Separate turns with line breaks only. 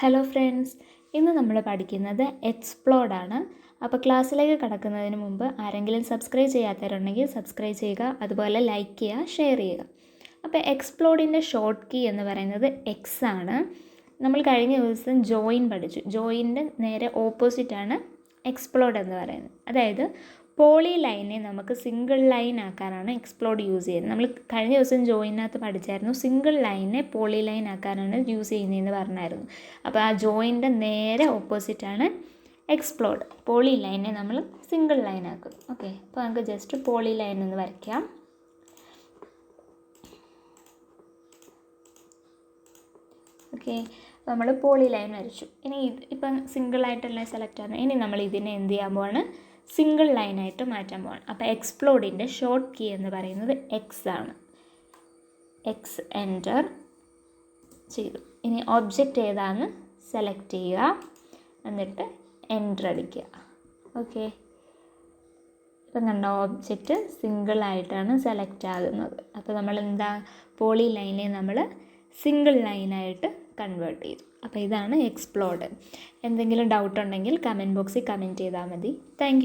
Hello friends, ഇന്ന് നമ്മൾ പഠിക്കുന്നത് എക്സ്പ്ലോർഡ് ആണ്. അപ്പോൾ ക്ലാസ്സിലേക്ക് കടക്കുന്നതിന് മുമ്പ് ആരെങ്കിലും സബ്സ്ക്രൈബ് ചെയ്യാത്തവരുണ്ടെങ്കിൽ സബ്സ്ക്രൈബ് ചെയ്യുക, അതുപോലെ ലൈക്ക് ചെയ്യുക, ഷെയർ ചെയ്യുക. അപ്പോൾ എക്സ്പ്ലോർഡിൻ്റെ ഷോർട്ട് കീ എന്ന് പറയുന്നത് എക്സ് ആണ്. നമ്മൾ കഴിഞ്ഞ ദിവസം ജോയിൻ പഠിച്ചു. ജോയിൻ്റെ നേരെ ഓപ്പോസിറ്റാണ് എക്സ്പ്ലോർഡ് എന്ന് പറയുന്നത്. അതായത് പോളി ലൈനെ നമുക്ക് സിംഗിൾ ലൈൻ ആക്കാനാണ് എക്സ്പ്ലോർഡ് യൂസ് ചെയ്യുന്നത്. നമ്മൾ കഴിഞ്ഞ ദിവസം ജോയിനകത്ത് പഠിച്ചായിരുന്നു, സിംഗിൾ ലൈനെ പോളി ലൈൻ ആക്കാനാണ് യൂസ് ചെയ്യുന്നതെന്ന് പറഞ്ഞായിരുന്നു. അപ്പോൾ ആ ജോയിൻ്റെ നേരെ ഓപ്പോസിറ്റാണ് എക്സ്പ്ലോർഡ്. പോളി ലൈനെ നമ്മൾ സിംഗിൾ ലൈൻ ആക്കും. ഓക്കെ, അപ്പോൾ നമുക്ക് ജസ്റ്റ് പോളി ലൈൻ എന്ന് വരയ്ക്കാം. ഓക്കെ, നമ്മൾ പോളി ലൈൻ വരച്ചു. ഇനി ഇപ്പം സിംഗിളായിട്ടല്ലേ സെലക്ട് ആണ്. ഇനി നമ്മൾ ഇതിനെ എന്ത് ചെയ്യാൻ പോവാണ്? സിംഗിൾ ലൈനായിട്ട് മാറ്റാൻ പോവാണ്. അപ്പോൾ എക്സ്പ്ലോർഡിൻ്റെ ഷോർട്ട് കീ എന്ന് പറയുന്നത് എക്സ് ആണ്. എക്സ് എൻ്റർ ചെയ്തു. ഇനി ഒബ്ജക്റ്റ് ഏതാണെന്ന് സെലക്ട് ചെയ്യുക, എന്നിട്ട് എൻ്റർ അടിക്കുക. ഓക്കെ, ഇപ്പം കണ്ട ഓബ്ജക്റ്റ് സിംഗിളായിട്ടാണ് സെലക്ട് ആകുന്നത്. അപ്പോൾ നമ്മൾ എന്താ, പോളി ലൈനെ നമ്മൾ സിംഗിൾ ലൈനായിട്ട് കൺവേർട്ട് ചെയ്തു. അപ്പോൾ ഇതാണ് എക്സ്പ്ലോർഡ്. എന്തെങ്കിലും ഡൗട്ട് ഉണ്ടെങ്കിൽ കമൻറ്റ് ബോക്സിൽ കമൻറ്റ് ചെയ്താൽ മതി. താങ്ക്